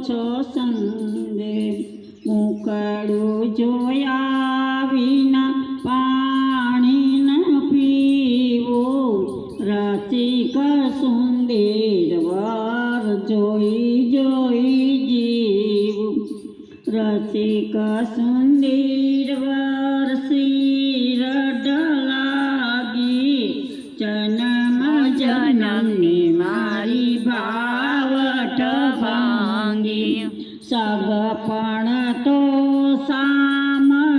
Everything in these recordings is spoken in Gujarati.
છો સંદેશ, મુખડું જોયા વિના પાણી ન પીવું, રસિક સુંદર વર જોઈ જોઈ જીવું, રસિક સુંદર વર શિર લાગી, જન્મ જન્મની મારી ભાવટ ભાંગી, સગપણ તો સામળિયાનું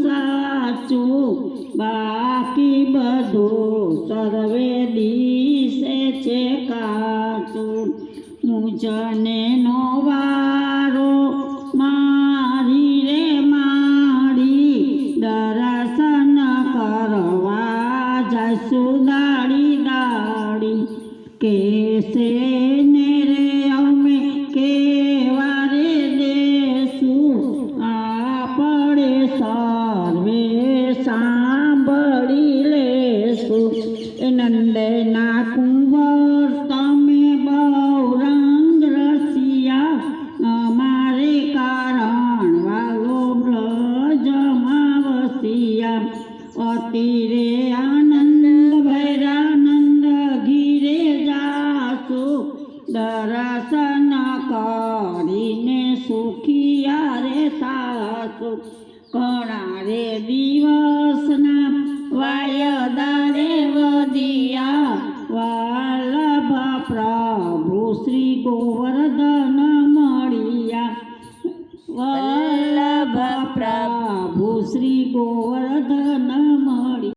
સાચું, બાકી બધું સર્વે દિશે છે કાચું, મુજને નો વારો મારી રે માડી, દર્શન કરવા જઈશું દાડી દાડી, કેસે ને રે અમે કેવા રે દેશું, આપણે સર્વે સાંભળી લેશું, નંદના કુંવર તમે બહુ રંગ રસિયા, અમારે કારણ વાલો બ્રજમાં વસિયા, અતિરે આનંદ ભૈરાનંદ ઘીરે જાશો, દર્શન કરીને સુખિયા રે થાશો, ઘણા રે દિવસના વાયદા રે વધિયા, વલ્લભ પ્રભુ શ્રી ગોવર્ધન